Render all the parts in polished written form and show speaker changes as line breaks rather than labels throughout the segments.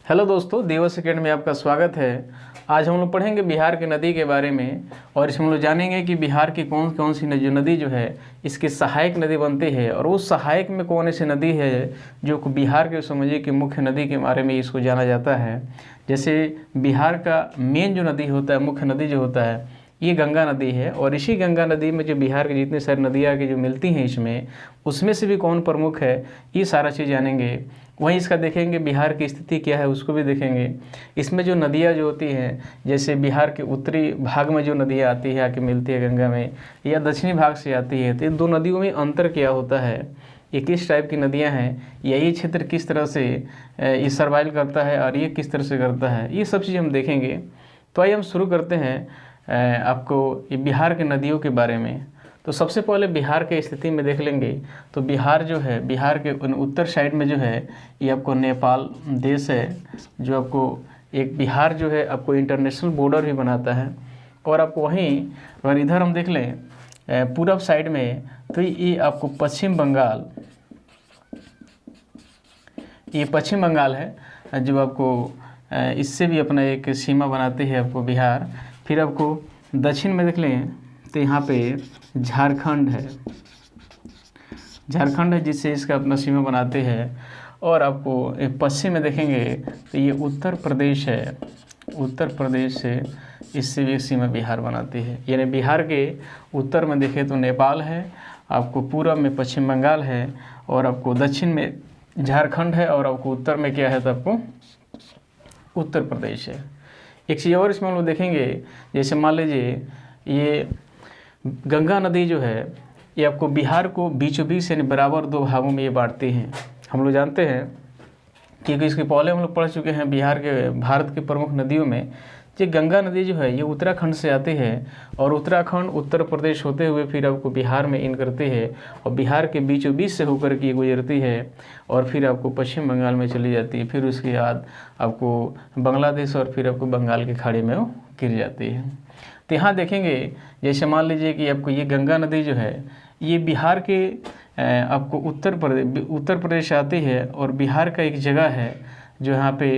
Hello दोस्तों, दिवस academy में आपका स्वागत है। आज हम लोग पढ़ेंगे बिहार की नदी के बारे में और इसमें हम लोग जानेंगे कि बिहार की कौन कौन सी नदी जो है इसकी सहायक नदी बनती है और उस सहायक में कौन सी नदी है जो बिहार के समझिए कि मुख्य नदी के बारे में इसको जाना जाता है। जैसे बिहार का मेन जो नदी होता है, मुख्य नदी जो होता है, ये गंगा नदी है और इसी गंगा नदी में जो बिहार की जितनी सारी नदियाँ की जो मिलती हैं इसमें, उसमें से भी कौन प्रमुख है, ये सारा चीज़ जानेंगे। वहीं इसका देखेंगे बिहार की स्थिति क्या है, उसको भी देखेंगे। इसमें जो नदियाँ जो होती हैं, जैसे बिहार के उत्तरी भाग में जो नदियाँ आती है आके मिलती है गंगा में, या दक्षिणी भाग से आती है, तो इन दो नदियों में अंतर क्या होता है, ये किस टाइप की नदियाँ हैं, या ये क्षेत्र किस तरह से ये सर्वाइव करता है और ये किस तरह से करता है, ये सब चीज़ हम देखेंगे। तो आइए हम शुरू करते हैं आपको ये बिहार के नदियों के बारे में। तो सबसे पहले बिहार के स्थिति में देख लेंगे तो बिहार जो है, बिहार के उत्तर साइड में जो है ये आपको नेपाल देश है, जो आपको एक बिहार जो है आपको इंटरनेशनल बॉर्डर भी बनाता है। और आपको वहीं अगर इधर हम देख लें पूरब साइड में, तो ये आपको पश्चिम बंगाल, ये पश्चिम बंगाल है जो आपको इससे भी अपना एक सीमा बनाती है आपको बिहार। फिर आपको दक्षिण में देख लें तो यहाँ पे झारखंड है, झारखंड है जिससे इसका अपना सीमा बनाते हैं। और आपको पश्चिम में देखेंगे तो ये उत्तर प्रदेश है, उत्तर प्रदेश से इससे भी सीमा बिहार बनाती है। यानी बिहार के उत्तर में देखें तो नेपाल है, आपको पूर्व में पश्चिम बंगाल है, और आपको दक्षिण में झारखंड है, और आपको उत्तर में क्या है तो आपको उत्तर प्रदेश है। एक चीज़ और इसमें हम लोग देखेंगे, जैसे मान लीजिए ये गंगा नदी जो है ये आपको बिहार को बीचों बीच यानी बराबर दो भागों में ये बांटती हैं। हम लोग जानते हैं क्योंकि इसके पहले हम लोग पढ़ चुके हैं बिहार के भारत के प्रमुख नदियों में। ये गंगा नदी जो है ये उत्तराखंड से आती है और उत्तराखंड उत्तर प्रदेश होते हुए फिर आपको बिहार में इन करती है और बिहार के बीचों बीच से होकर के गुजरती है और फिर आपको पश्चिम बंगाल में चली जाती है। फिर उसके बाद आपको बांग्लादेश और फिर आपको बंगाल की खाड़ी में वो गिर जाती है। तो यहाँ देखेंगे जैसे मान लीजिए कि आपको ये गंगा नदी जो है ये बिहार के आपको उत्तर प्रदेश आती है और बिहार का एक जगह है जो यहाँ पे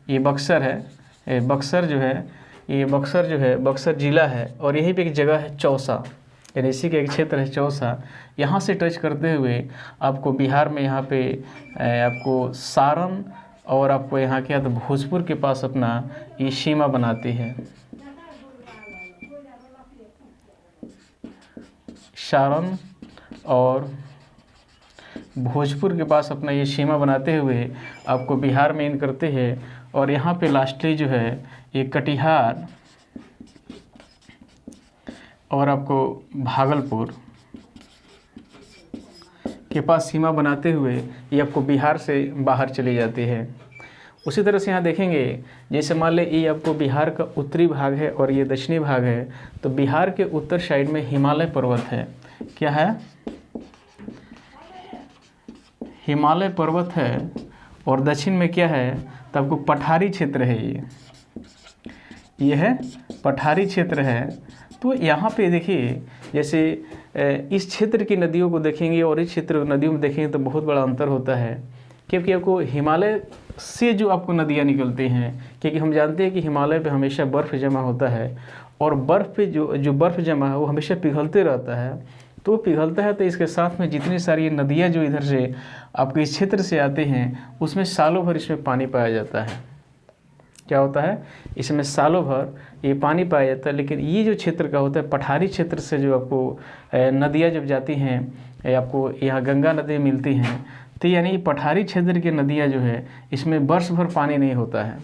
ये बक्सर है, बक्सर जो है ये बक्सर जो है बक्सर ज़िला है, और यहीं पे एक जगह है चौसा, यानी इसी का एक क्षेत्र है चौसा। यहाँ से टच करते हुए आपको बिहार में यहाँ पे आपको सारण और आपको यहाँ क्या तो भोजपुर के पास अपना ये सीमा बनाती है। सारण और भोजपुर के पास अपना ये सीमा बनाते हुए आपको बिहार में इन करते हैं। और यहाँ पे लास्टली जो है ये कटिहार और आपको भागलपुर के पास सीमा बनाते हुए ये आपको बिहार से बाहर चली जाती है। उसी तरह से यहाँ देखेंगे जैसे मान लें ये आपको बिहार का उत्तरी भाग है और ये दक्षिणी भाग है, तो बिहार के उत्तर साइड में हिमालय पर्वत है। क्या है? हिमालय पर्वत है। और दक्षिण में क्या है तो आपको पठारी क्षेत्र है, ये है पठारी क्षेत्र है। तो यहाँ पे देखिए जैसे इस क्षेत्र की नदियों को देखेंगे और इस क्षेत्र की नदियों में देखेंगे तो बहुत बड़ा अंतर होता है, क्योंकि आपको हिमालय से जो आपको नदियाँ निकलती हैं, क्योंकि हम जानते हैं कि हिमालय पे हमेशा बर्फ़ जमा होता है और बर्फ़ पे जो बर्फ़ जमा है वो हमेशा पिघलते रहता है। तो पिघलता है तो इसके साथ में जितनी सारी नदियाँ जो इधर से आपके इस क्षेत्र से आते हैं उसमें सालों भर इसमें पानी पाया जाता है। क्या होता है? इसमें सालों भर ये पानी पाया जाता है। लेकिन ये जो क्षेत्र का होता है पठारी क्षेत्र से जो आपको नदियाँ जब जाती हैं, आपको यहाँ गंगा नदी मिलती हैं, तो यानी पठारी क्षेत्र की नदियाँ जो है इसमें वर्ष भर पानी नहीं होता है।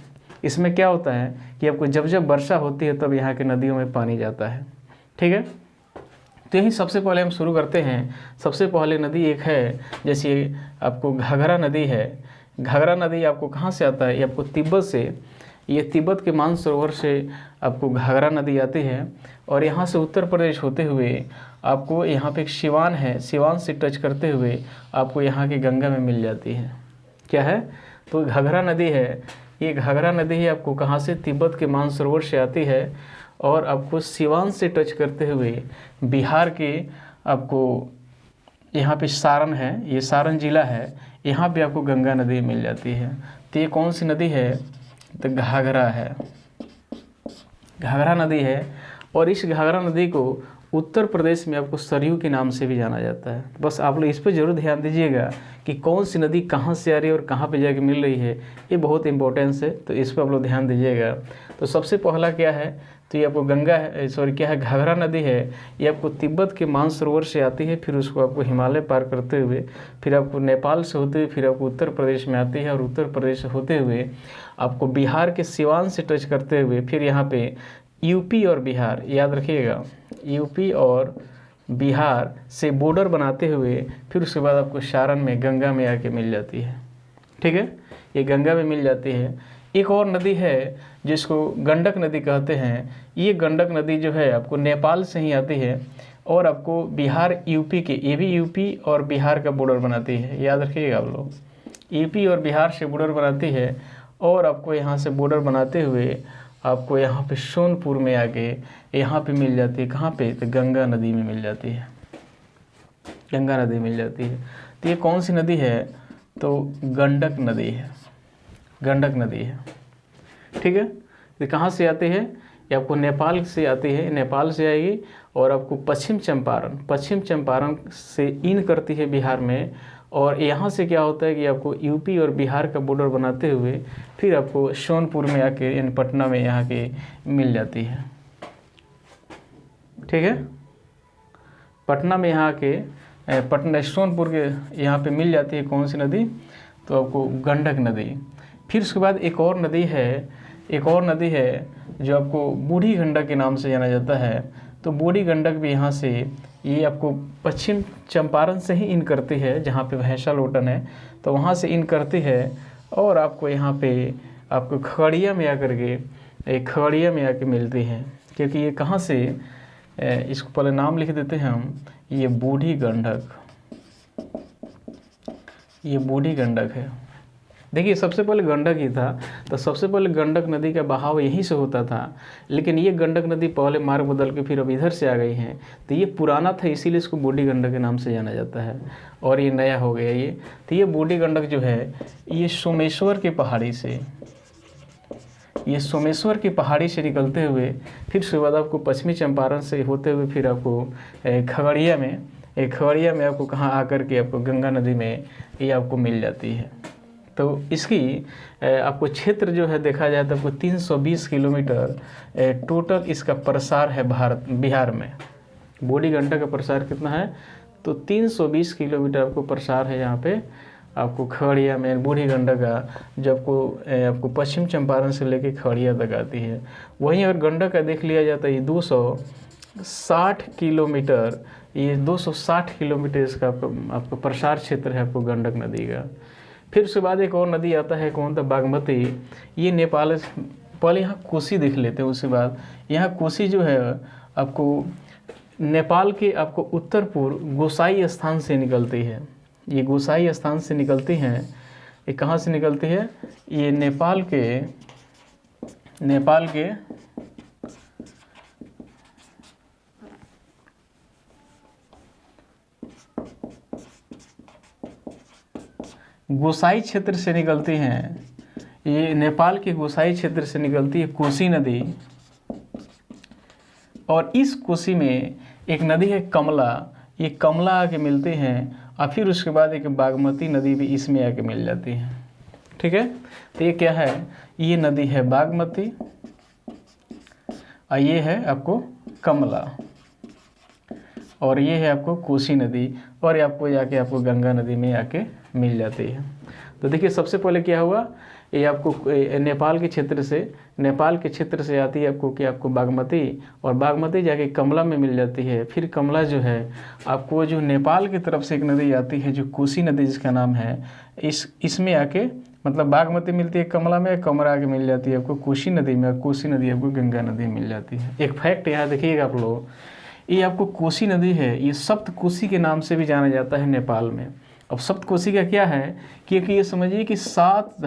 इसमें क्या होता है कि आपको जब जब वर्षा होती है तब यहाँ के नदियों में पानी जाता है। ठीक है, तो यही सबसे पहले हम शुरू करते हैं। सबसे पहले नदी एक है, जैसे आपको घाघरा नदी है। घाघरा नदी आपको कहाँ से आता है? ये आपको तिब्बत से, ये तिब्बत के मानसरोवर से आपको घाघरा नदी आती है और यहाँ से उत्तर प्रदेश होते हुए आपको यहाँ पे एक सिवान है, सिवान से टच करते हुए आपको यहाँ की गंगा में मिल जाती है। क्या है? तो घाघरा नदी है। ये घाघरा नदी है आपको कहाँ से? तिब्बत के मानसरोवर से आती है और आपको सिवान से टच करते हुए बिहार के आपको यहाँ पे सारण है, ये सारण जिला है, यहाँ पे आपको गंगा नदी मिल जाती है। तो ये कौन सी नदी है? तो घाघरा है, घाघरा नदी है। और इस घाघरा नदी को उत्तर प्रदेश में आपको सरयू के नाम से भी जाना जाता है। बस आप लोग इस पर ज़रूर ध्यान दीजिएगा कि कौन सी नदी कहाँ से आ रही है और कहाँ पे जाके मिल रही है, ये बहुत इंपॉर्टेंस है, तो इस पर आप लोग ध्यान दीजिएगा। तो सबसे पहला क्या है, तो ये आपको गंगा है, सॉरी क्या है, घाघरा नदी है। ये आपको तिब्बत के मानसरोवर से आती है, फिर उसको आपको हिमालय पार करते हुए फिर आपको नेपाल से होते हुए फिर आपको उत्तर प्रदेश में आती है, और उत्तर प्रदेश से होते हुए आपको बिहार के सिवान से टच करते हुए फिर यहाँ पे यूपी और बिहार, याद रखिएगा, यूपी और बिहार से बॉर्डर बनाते हुए फिर उसके बाद आपको सारण में गंगा में आके मिल जाती है। ठीक है, ये गंगा में मिल जाती है। एक और नदी है जिसको गंडक नदी कहते हैं। ये गंडक नदी जो है आपको नेपाल से ही आती है और आपको बिहार यूपी के, ये भी यूपी और बिहार का बॉर्डर बनाती है, याद रखिएगा आप लोग, यूपी और बिहार से बॉर्डर बनाती है। और आपको यहाँ से बॉर्डर बनाते हुए आपको यहाँ पे सोनपुर में आके यहाँ पे मिल जाती है, कहाँ पे, तो गंगा नदी में मिल जाती है, गंगा नदी मिल जाती है। तो ये कौन सी नदी है, तो गंडक नदी है, गंडक नदी है। ठीक है, ये कहाँ से आती है, ये आपको नेपाल से आती है, नेपाल से आएगी और आपको पश्चिम चंपारण से इन करती है बिहार में। और यहाँ से क्या होता है कि आपको यूपी और बिहार का बॉर्डर बनाते हुए फिर आपको सोनपुर में आके यानी पटना में यहाँ के मिल जाती है। ठीक है, पटना में यहाँ के पटना सोनपुर के यहाँ पे मिल जाती है कौन सी नदी, तो आपको गंडक नदी। फिर उसके बाद एक और नदी है जो आपको बूढ़ी गंडक के नाम से जाना जाता है। तो बूढ़ी गंडक भी यहाँ से, ये आपको पश्चिम चंपारण से ही इन करती है, जहाँ पे भैंसा लोटन है तो वहाँ से इन करती है और आपको यहाँ पे आपको खगड़िया में आकर के मिलती है। क्योंकि ये कहाँ से, इसको पहले नाम लिख देते हैं हम, ये बूढ़ी गंडक है। देखिए सबसे पहले गंडक ही था, तो सबसे पहले गंडक नदी का बहाव यहीं से होता था, लेकिन ये गंडक नदी पहले मार्ग बदल के फिर अब इधर से आ गई हैं। तो ये पुराना था इसीलिए इसको बूढ़ी गंडक के नाम से जाना जाता है, और ये नया हो गया ये। तो ये बूढ़ी गंडक जो है ये सोमेश्वर की पहाड़ी से निकलते हुए फिर उसके बाद आपको पश्चिमी चंपारण से होते हुए फिर आपको खगड़िया में आपको कहाँ आकर के आपको गंगा नदी में ये आपको मिल जाती है। तो इसकी आपको क्षेत्र जो है देखा जाए तो आपको 320 किलोमीटर टोटल इसका प्रसार है बिहार में। बूढ़ी गंडक का प्रसार कितना है, तो 320 किलोमीटर आपको प्रसार है यहाँ पे आपको खगड़िया में बूढ़ी गंडक का, जो आपको पश्चिम चंपारण से लेके खगड़िया तक आती है। वहीं अगर गंडक का देख लिया जाता है ये 260 किलोमीटर, ये 260 किलोमीटर इसका आपको प्रसार क्षेत्र है आपको गंडक नदी का। फिर उसके बाद एक और नदी आता है कौन, था बागमती। ये नेपाल, पहले यहाँ कोसी देख लेते हैं, उसके बाद यहाँ कोसी जो है आपको नेपाल के आपको उत्तर पूर्व गोसाई स्थान से निकलती है। ये गोसाई स्थान से निकलती हैं, ये कहाँ से निकलती है, ये नेपाल के गोसाई क्षेत्र से निकलती हैं। ये नेपाल के गोसाई क्षेत्र से निकलती है कोसी नदी, और इस कोसी में एक नदी है कमला, ये कमला आके मिलते हैं, और फिर उसके बाद एक बागमती नदी भी इसमें आके मिल जाती है। ठीक है, तो ये क्या है, ये नदी है बागमती और ये है आपको कमला, और ये है आपको कोसी नदी, और ये आपको जाके आपको गंगा नदी में आके मिल जाती है। तो देखिए सबसे पहले क्या हुआ, ये आपको नेपाल के क्षेत्र से आती है आपको क्या, आपको बागमती, और बागमती जाके कमला में मिल जाती है। फिर कमला जो है आपको जो नेपाल की तरफ से एक नदी आती है जो कोसी नदी जिसका नाम है, इसमें आके मतलब बागमती मिलती है कमला में, कमला आके मिल जाती है आपको कोसी नदी में, और कोसी नदी आपको गंगा नदी में मिल जाती है। एक फैक्ट यहाँ देखिएगा आप लोग, ये आपको कोसी नदी है, ये सप्तकोसी के नाम से भी जाना जाता है नेपाल में। अब सप्तकोसी का क्या है, क्योंकि ये समझिए कि 7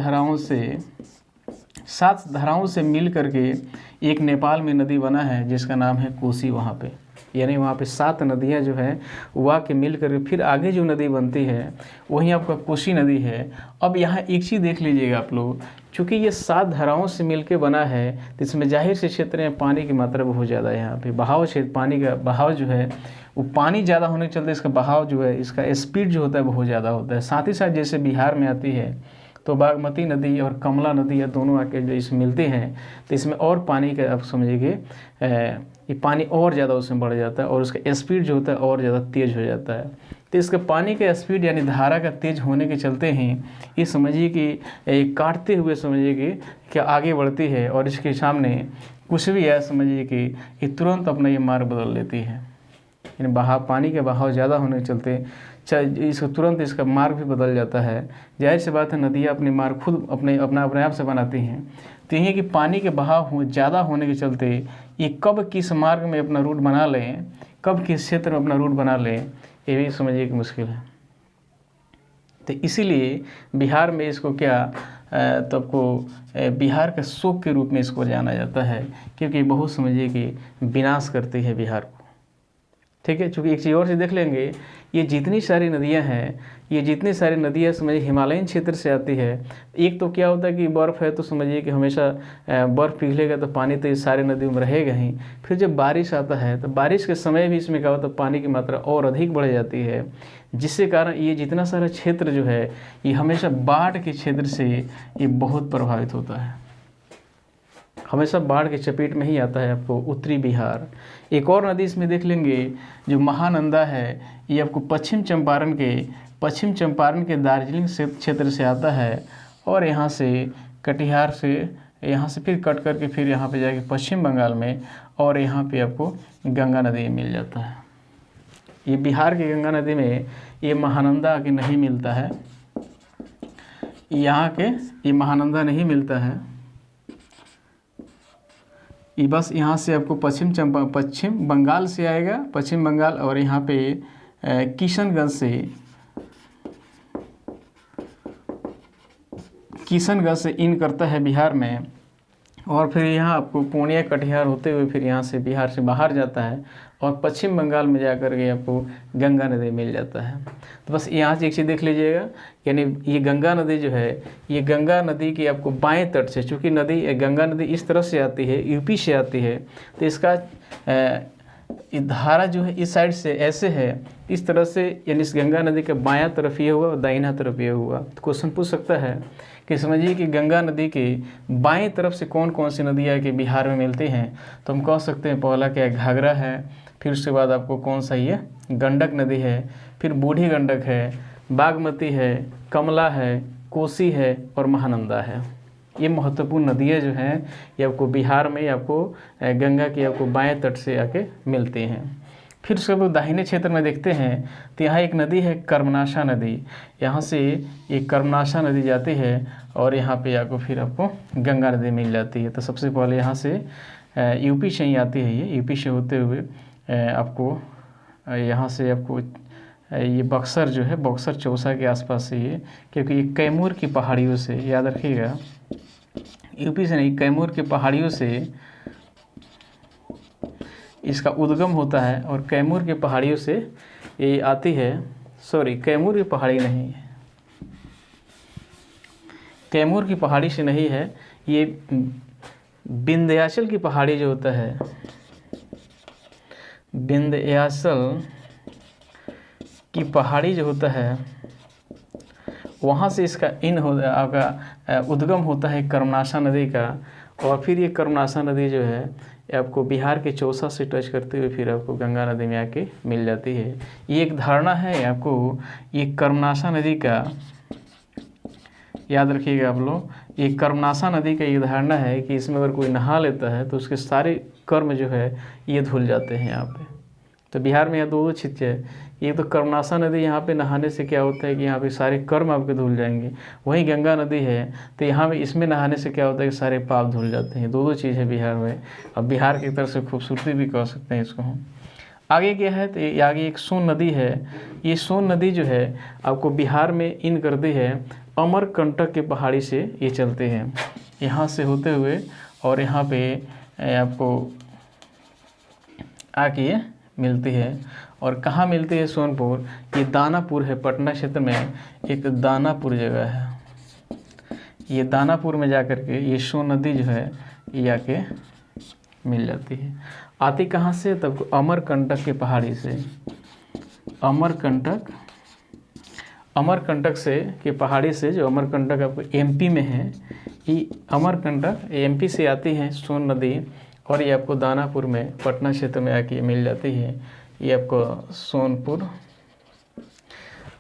धाराओं से मिल करके एक नेपाल में नदी बना है जिसका नाम है कोसी। वहाँ पे यानी वहाँ पे 7 नदियाँ जो हैं वो आके मिल कर फिर आगे जो नदी बनती है वहीं आपका कोसी नदी है। अब यहाँ एक चीज़ देख लीजिएगा आप लोग, चूँकि ये 7 धाराओं से मिलके बना है तो इसमें जाहिर से क्षेत्र में पानी की मात्रा बहुत ज़्यादा है। यहाँ पे बहाव क्षेत्र, पानी का बहाव जो है वो पानी ज़्यादा होने के चलते इसका बहाव जो है, इसका स्पीड जो होता है बहुत ज़्यादा होता है। साथ ही साथ जैसे बिहार में आती है तो बागमती नदी और कमला नदी या दोनों आके जो इसमें मिलते हैं तो इसमें और पानी का आप समझिए ये पानी और ज़्यादा उसमें बढ़ जाता है और उसका स्पीड जो होता है और ज़्यादा तेज़ हो जाता है। तो इसका पानी का स्पीड यानी धारा का तेज होने के चलते ही ये समझिए कि काटते हुए समझिए कि क्या आगे बढ़ती है और इसके सामने कुछ भी है समझिए कि ये तुरंत अपना ये मार्ग बदल लेती है। यानी बहाव, पानी के बहाव ज़्यादा होने के चलते इसको तुरंत इसका मार्ग भी बदल जाता है। जाहिर सी बात है नदियाँ अपने मार्ग खुद अपने आप से बनाती हैं। तो यही है कि पानी के बहाव ज़्यादा होने के चलते ये कब किस मार्ग में अपना रूट बना लें, कब किस क्षेत्र में अपना रूट बना लें, ये भी समझिए कि मुश्किल है। तो इसीलिए बिहार में इसको क्या तो आपको बिहार के शोक के रूप में इसको जाना जाता है, क्योंकि बहुत समझिए कि विनाश करती है बिहार को। ठीक है, चूँकि एक चीज़ और से देख लेंगे, ये जितनी सारी नदियां हैं, ये जितनी सारी नदियां समझिए हिमालयन क्षेत्र से आती है। एक तो क्या होता है कि बर्फ़ है तो समझिए कि हमेशा बर्फ़ पिघलेगा तो पानी तो ये सारी नदियों में रहेगा ही। फिर जब बारिश आता है तो बारिश के समय भी इसमें क्या होता है, पानी की मात्रा और अधिक बढ़ जाती है, जिससे कारण ये जितना सारा क्षेत्र जो है ये हमेशा बाढ़ के क्षेत्र से ये बहुत प्रभावित होता है, हमेशा बाढ़ के चपेट में ही आता है आपको उत्तरी बिहार। एक और नदी इसमें देख लेंगे जो महानंदा है, ये आपको पश्चिम चंपारण के दार्जिलिंग क्षेत्र से आता है और यहाँ से कटिहार से यहाँ से फिर कट करके फिर यहाँ पे जाके पश्चिम बंगाल में और यहाँ पे आपको गंगा नदी मिल जाता है। ये बिहार की गंगा नदी में ये महानंदा के नहीं मिलता है, यहाँ के ये महानंदा नहीं मिलता है। ये बस यहाँ से आपको पश्चिम बंगाल से आएगा, पश्चिम बंगाल, और यहाँ पे किशनगंज से इन करता है बिहार में, और फिर यहाँ आपको पूर्णिया कटिहार होते हुए फिर यहाँ से बिहार से बाहर जाता है और पश्चिम बंगाल में जाकर के आपको गंगा नदी मिल जाता है। तो बस यहाँ से एक चीज़ देख लीजिएगा, यानी ये गंगा नदी जो है, ये गंगा नदी की आपको बाएं तट से, चूँकि गंगा नदी इस तरफ से आती है, यूपी से आती है, तो इसका धारा जो है इस साइड से ऐसे है, इस तरह से, यानी इस गंगा नदी का बायां तरफ ये हुआ और दाहिना तरफ ये हुआ। तो क्वेश्चन पूछ सकता है कि समझिए कि गंगा नदी के बाएं तरफ से कौन कौन सी नदियाँ के बिहार में मिलती हैं, तो हम कह सकते हैं पहला क्या, घाघरा है, फिर उसके बाद आपको कौन सा ये गंडक नदी है, फिर बूढ़ी गंडक है, बागमती है, कमला है, कोसी है और महानंदा है। ये महत्वपूर्ण नदियाँ जो हैं ये आपको बिहार में आपको गंगा की आपको बाएं तट से आके मिलती हैं। फिर उसके बाद दाहिने क्षेत्र में देखते हैं तो यहाँ एक नदी है कर्मनाशा नदी, यहाँ से ये कर्मनाशा नदी जाती है और यहाँ पे आपको फिर आपको गंगा नदी मिल जाती है। तो सबसे पहले यहाँ से यूपी से ही आती है, ये यूपी से होते हुए आपको यहाँ से आपको ये बक्सर जो है, बक्सर चौसा के आसपास से ये, क्योंकि ये कैमूर की पहाड़ियों से, याद रखिएगा, यूपी से नहीं, कैमूर की पहाड़ियों से इसका उद्गम होता है और कैमूर की पहाड़ियों से ये आती है। सॉरी, कैमूर की पहाड़ी नहीं है, कैमूर की पहाड़ी से नहीं है, ये विंध्याचल की पहाड़ी जो होता है, विंध्याचल की पहाड़ी जो होता है, वहाँ से इसका आपका उद्गम होता है कर्मनाशा नदी का, और फिर ये कर्मनाशा नदी जो है आपको बिहार के चौसा से टच करते हुए फिर आपको गंगा नदी में आके मिल जाती है। ये एक धारणा है आपको, ये कर्मनाशा नदी का, याद रखिएगा आप लोग, ये कर्मनाशा नदी का ये धारणा है कि इसमें अगर कोई नहा लेता है तो उसके सारे कर्म जो है ये धुल जाते हैं यहाँ पे। तो बिहार में यहाँ दो चीज़ है, एक तो कर्मनाशा नदी, यहाँ पे नहाने से क्या होता है कि यहाँ पे सारे कर्म आपके धुल जाएंगे। वहीं गंगा नदी है तो यहाँ पे इसमें नहाने से क्या होता है कि सारे पाप धुल जाते हैं। दो चीज़ है बिहार में, अब बिहार की तरफ से खूबसूरती भी कह सकते हैं इसको हम। आगे क्या है तो आगे एक सोन नदी है। ये सोन नदी जो है आपको बिहार में इन करती है, अमरकंटक के पहाड़ी से ये चलते हैं, यहाँ से होते हुए और यहाँ पे आपको आके मिलती है। और कहाँ मिलती है सोनपुर? ये दानापुर है, पटना क्षेत्र में एक दानापुर जगह है। ये दानापुर में जाकर के ये सोन नदी जो है ये आके मिल जाती है। आती कहाँ से? तब अमरकंटक के पहाड़ी से, अमरकंटक से के पहाड़ी से, जो अमरकंटक आपको एमपी में है, ये अमरकंटक एमपी से आती है सोन नदी, और ये आपको दानापुर में पटना क्षेत्र में आके मिल जाती है। ये आपको सोनपुर,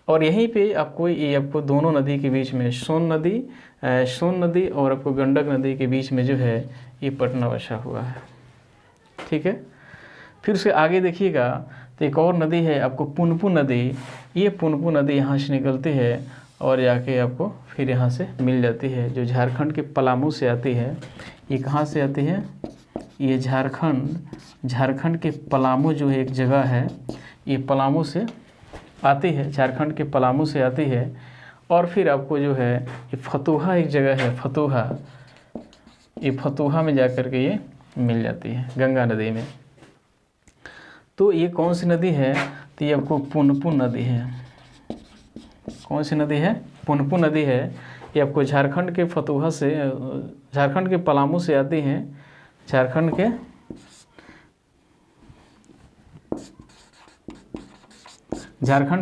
और यहीं पे आपको ये आपको दोनों नदी के बीच में सोन नदी और आपको गंडक नदी के बीच में जो है ये पटना बसा हुआ है। ठीक है। फिर उसके आगे देखिएगा तो एक और नदी है आपको पुनपुन नदी। ये पुनपुन नदी यहाँ से निकलती है और जाके आपको फिर यहाँ से मिल जाती है, जो झारखंड के पलामू से आती है। ये कहाँ से आती है? ये झारखंड के पलामू जो है एक जगह है, ये पलामू से आती है, झारखंड के पलामू से आती है। और फिर आपको जो है ये फतुहा एक जगह है, फतुहा, ये फतुहा में जाकर के ये मिल जाती है गंगा नदी में। तो ये कौन सी नदी है? तो ये आपको पुनपुन नदी है। कौन सी नदी है? पुनपुन नदी है। ये आपको झारखंड के फतुहा से, झारखंड के पलामू से आती हैं, झारखंड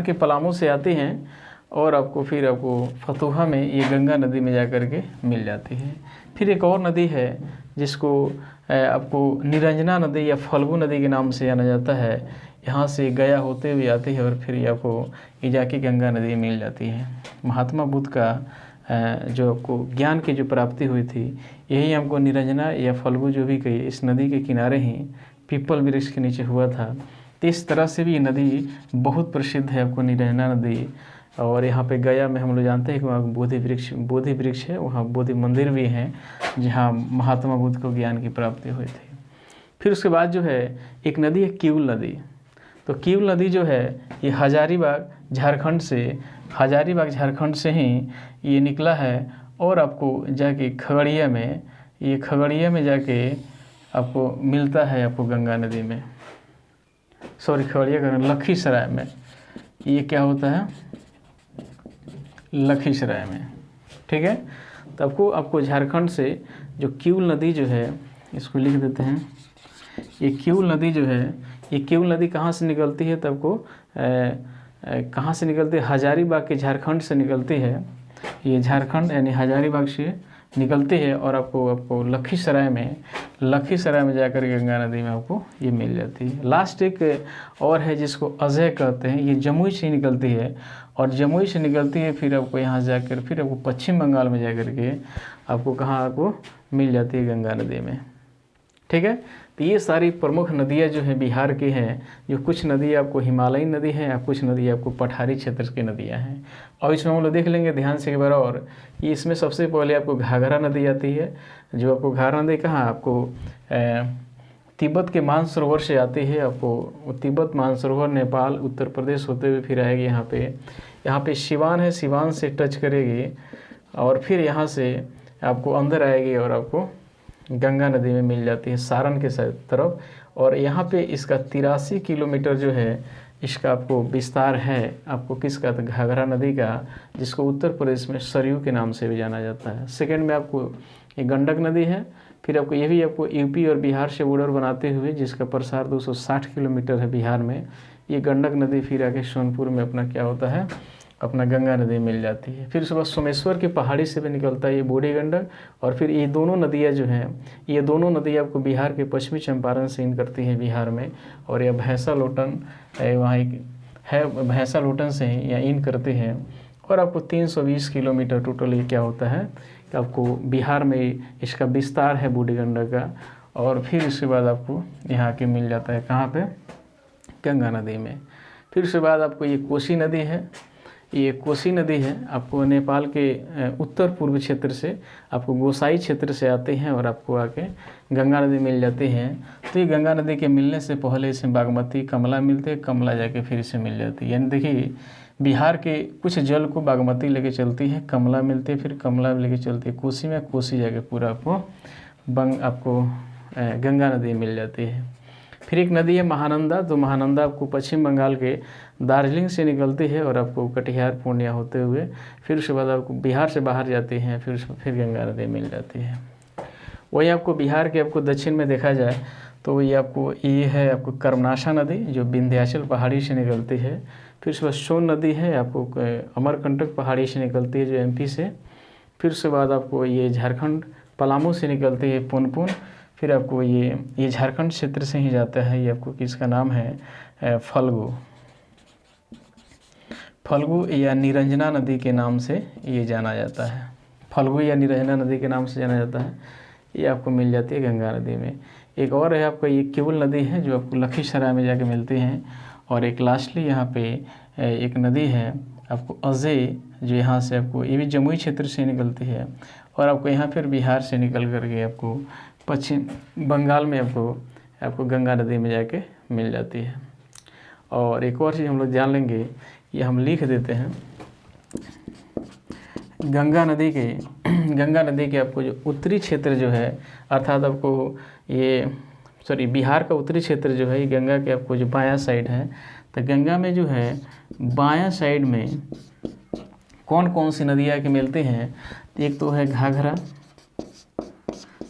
के पलामू से आती हैं, और आपको फिर आपको फतुहा में ये गंगा नदी में जाकर के मिल जाती है। फिर एक और नदी है जिसको आपको निरंजना नदी या फल्गु नदी के नाम से जाना जाता है। यहाँ से गया होते हुए आती है और फिर ये आपको ये जाके गंगा नदी मिल जाती है। महात्मा बुद्ध का जो आपको ज्ञान की जो प्राप्ति हुई थी, यही हमको निरंजना या फल्गु जो भी कही, इस नदी के किनारे ही पीपल वृक्ष के नीचे हुआ था। तो इस तरह से भी ये नदी बहुत प्रसिद्ध है आपको निरंजना नदी। और यहाँ पे गया में हम लोग जानते हैं कि वहाँ बोधि वृक्ष है, वहाँ बोधि मंदिर भी है जहाँ महात्मा बुद्ध को ज्ञान की प्राप्ति हुई थी। फिर उसके बाद जो है एक नदी है किउल नदी। तो किउल नदी जो है ये हजारीबाग झारखंड से ही ये निकला है, और आपको जाके खगड़िया में जाके आपको मिलता है आपको गंगा नदी में, लखीसराय में। ये क्या होता है? लखीसराय में। ठीक है। तो आपको झारखंड से जो किउल नदी जो है, इसको लिख देते हैं। ये किउल नदी जो है, ये किउल नदी कहाँ से निकलती है? तो आपको कहाँ से निकलती है? हजारीबाग के झारखंड से निकलती है। ये झारखंड यानी हजारीबाग से निकलती है और आपको लखीसराय में जाकर गंगा नदी में आपको ये मिल जाती है। लास्ट एक और है जिसको अजय कहते हैं, ये जमुई से निकलती है, और जमुई से निकलती है फिर आपको यहाँ जाकर फिर आपको पश्चिम बंगाल में जाकर के आपको कहाँ आपको मिल जाती है गंगा नदी में। ठीक है। तो ये सारी प्रमुख नदियाँ जो हैं बिहार की हैं, जो कुछ नदी आपको हिमालयी नदी हैं, या कुछ नदी आपको पठारी क्षेत्र की नदियाँ हैं। और इसमें हम लोग देख लेंगे ध्यान से एक बार और, ये इसमें सबसे पहले आपको घाघरा नदी आती है, जो आपको घाघरा नदी कहाँ आपको तिब्बत के मानसरोवर से आती है। आपको तिब्बत मानसरोवर नेपाल उत्तर प्रदेश होते हुए फिर आएगी यहाँ पे सिवान है, सिवान से टच करेगी और फिर यहाँ से आपको अंदर आएगी और आपको गंगा नदी में मिल जाती है सारण के तरफ। और यहाँ पे इसका 83 किलोमीटर जो है इसका आपको विस्तार है, आपको किसका? तो घाघरा नदी का, जिसको उत्तर प्रदेश में सरयू के नाम से भी जाना जाता है। सेकंड में आपको ये गंडक नदी है। फिर आपको ये भी आपको यूपी और बिहार से बॉर्डर बनाते हुए जिसका प्रसार 260 किलोमीटर है बिहार में, ये गंडक नदी फिर आके सोनपुर में अपना क्या होता है? अपना गंगा नदी मिल जाती है। फिर उसके बाद सोमेश्वर की पहाड़ी से भी निकलता है ये बूढ़ी गंडक। और फिर ये दोनों नदियाँ जो हैं, ये दोनों नदियाँ आपको बिहार के पश्चिमी चंपारण से इन करती हैं बिहार में, और यह भैंसा लोटन वहाँ एक है, भैंसा लोटन से ही या इन करते हैं। और आपको 320 किलोमीटर टोटल ये क्या होता है कि आपको बिहार में इसका विस्तार है बूढ़ी गंडक का। और फिर उसके बाद आपको यहाँ के मिल जाता है कहाँ पे? गंगा नदी में। फिर उसके बाद आपको ये कोसी नदी है। ये कोसी नदी है आपको नेपाल के उत्तर पूर्व क्षेत्र से आपको गोसाई क्षेत्र से आते हैं और आपको आके गंगा नदी मिल जाती हैं। तो ये गंगा नदी के मिलने से पहले इसमें बागमती, कमला मिलते हैं, कमला जाके फिर इसे मिल जाती है। यानी देखिए बिहार के कुछ जल को बागमती लेके चलती है, कमला मिलती है, फिर कमला लेके चलती है कोसी में, कोसी जाके पूरा आपको गंगा नदी मिल जाती है। फिर एक नदी है महानंदा, तो महानंदा आपको पश्चिम बंगाल के दार्जिलिंग से निकलती है और आपको कटिहार पूर्णिया होते हुए फिर उसके बाद आपको बिहार से बाहर जाती हैं, फिर गंगा नदी मिल जाती है। वही आपको बिहार के आपको दक्षिण में देखा जाए तो ये आपको ये है आपको कर्मनाशा नदी जो विंध्याचल पहाड़ी से निकलती है। फिर उसके बाद सोन नदी है आपको अमरकंटक पहाड़ी से निकलती है जो एमपी से। फिर उसके बाद आपको ये झारखंड पलामू से निकलती है पुनपुन। फिर आपको ये झारखंड क्षेत्र से ही जाता है, ये आपको किसका नाम है फल्गु या निरंजना नदी के नाम से ये जाना जाता है। फल्गु या निरंजना नदी के नाम से जाना जाता है, ये आपको मिल जाती है गंगा नदी में। एक और है आपका ये केवल नदी है जो आपको लखीसराय में जाके मिलती हैं। और एक लास्टली यहाँ पे एक नदी है आपको अजय, जो यहाँ से आपको ये भी जमुई क्षेत्र से निकलती है और आपको यहाँ फिर बिहार से निकल करके आपको पश्चिम बंगाल में आपको गंगा नदी में जाके मिल जाती है। और एक और चीज़ हम लोग जान लेंगे, ये हम लिख देते हैं, गंगा नदी के आपको जो उत्तरी क्षेत्र जो है अर्थात आपको बिहार का उत्तरी क्षेत्र जो है ये गंगा के आपको जो बायां साइड है, तो गंगा में जो है बायां साइड में कौन कौन सी नदियाँ के मिलते हैं। एक तो है घाघरा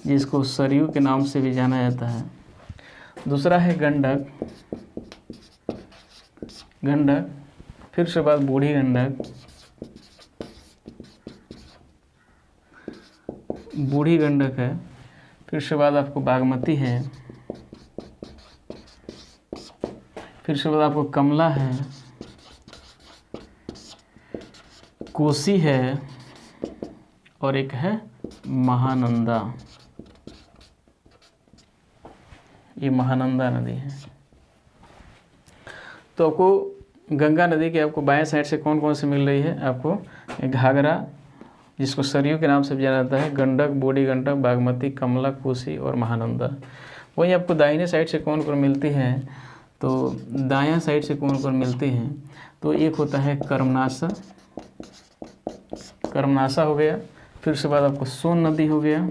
जिसको सरयू के नाम से भी जाना जाता है। दूसरा है गंडक, फिर उसके बाद बूढ़ी गंडक है। फिर उसके बाद आपको बागमती है। फिर उसके बाद आपको कमला है, कोसी है और एक है महानंदा, ये महानंदा नदी है। तो आपको गंगा नदी के आपको बाएं साइड से कौन कौन से मिल रही है, आपको घाघरा जिसको सरयू के नाम से भी जाना जाता है, गंडक, बूढ़ी गंडक, बागमती, कमला, कोसी और महानंदा। वहीं आपको दाहिने साइड से कौन कौन मिलती हैं, तो दायां साइड से कौन कौन मिलती हैं, तो एक होता है कर्मनाशा हो गया। फिर उसके बाद आपको सोन नदी हो गया,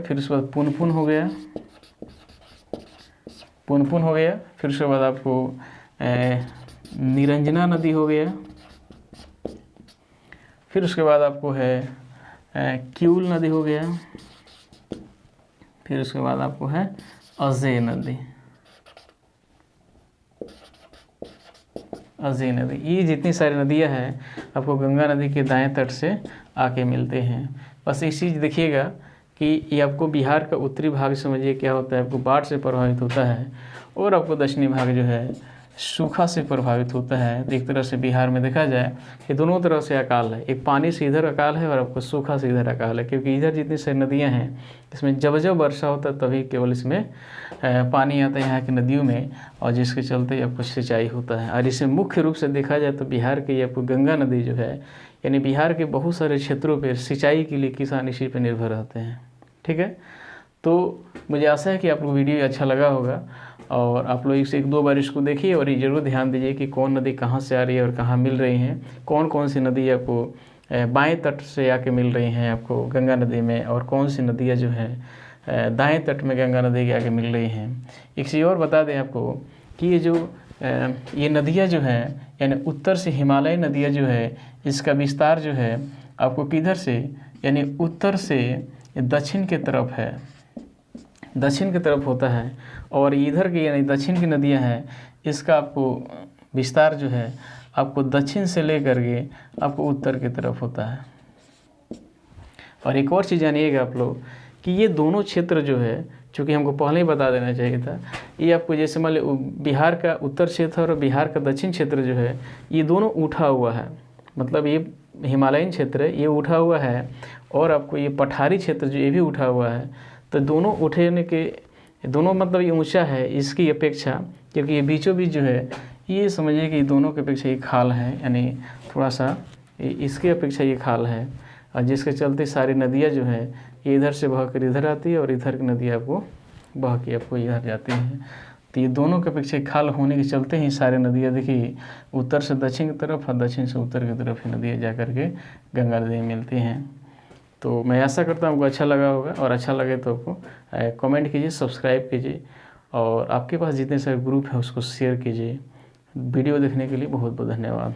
फिर उसके बाद पुनपुन हो गया। फिर उसके बाद आपको निरंजना नदी हो गया। फिर उसके बाद आपको है क्यूल नदी हो गया। फिर उसके बाद आपको है अजय नदी। ये जितनी सारी नदियां हैं आपको गंगा नदी के दाएं तट से आके मिलते हैं। बस एक चीज़ देखिएगा कि ये आपको बिहार का उत्तरी भाग समझिए क्या होता है, आपको बाढ़ से प्रभावित होता है और आपको दक्षिणी भाग जो है सूखा से प्रभावित होता है। एक तरह से बिहार में देखा जाए कि दोनों तरह से अकाल है, एक पानी से इधर अकाल है और आपको सूखा से इधर अकाल है, क्योंकि इधर जितनी सारी नदियां हैं इसमें जब जब वर्षा होता है तभी केवल इसमें पानी आता है यहाँ की नदियों में, और जिसके चलते आपको सिंचाई होता है। और इसे मुख्य रूप से देखा जाए तो बिहार की आपको गंगा नदी जो है, यानी बिहार के बहुत सारे क्षेत्रों पर सिंचाई के लिए किसान इसी पर निर्भर रहते हैं। ठीक है, तो मुझे आशा है कि आपको वीडियो अच्छा लगा होगा और आप लोग इसे 1-2 बार इसको देखिए और ये ज़रूर ध्यान दीजिए कि कौन नदी कहाँ से आ रही है और कहाँ मिल रही हैं, कौन कौन सी नदी आपको बाएं तट से आके मिल रही हैं आपको गंगा नदी में, और कौन सी नदियाँ जो हैं दाएं तट में गंगा नदी के आगे मिल रही हैं। एक चीज़ और बता दें आपको कि ये नदियाँ जो हैं यानी उत्तर से हिमालय नदियाँ जो है इसका विस्तार जो है आपको किधर से, यानी उत्तर से दक्षिण की तरफ है, दक्षिण की तरफ होता है, और इधर की यानी दक्षिण की नदियां हैं इसका आपको विस्तार जो है आपको दक्षिण से लेकर के आपको उत्तर की तरफ होता है। और एक और चीज़ जानिएगा आप लोग कि ये दोनों क्षेत्र जो है, चूँकि हमको पहले ही बता देना चाहिए था, ये आपको जैसे मान लो बिहार का उत्तर क्षेत्र और बिहार का दक्षिण क्षेत्र जो है ये दोनों उठा हुआ है, मतलब ये हिमालयन क्षेत्र है ये उठा हुआ है, और आपको ये पठारी क्षेत्र जो ये भी उठा हुआ है। तो दोनों उठने के दोनों मतलब ये ऊंचा है इसकी अपेक्षा, क्योंकि ये बीचों बीच जो है ये समझिए कि दोनों की अपेक्षा ये खाल है, यानी थोड़ा सा इसकी अपेक्षा ये खाल है, और जिसके चलते सारी नदियाँ जो है ये इधर से बह कर इधर आती है और इधर की नदियाँ आपको बह के आपको इधर जाती हैं। तो ये दोनों की अपेक्षा खाल होने के चलते ही सारी नदियाँ देखिए उत्तर से दक्षिण की तरफ और दक्षिण से उत्तर की तरफ ही नदियाँ जा कर के गंगा नदी मिलती हैं। तो मैं आशा करता हूँ आपको अच्छा लगा होगा, और अच्छा लगे तो आपको कमेंट कीजिए, सब्सक्राइब कीजिए, और आपके पास जितने सारे ग्रुप हैं उसको शेयर कीजिए। वीडियो देखने के लिए बहुत बहुत धन्यवाद।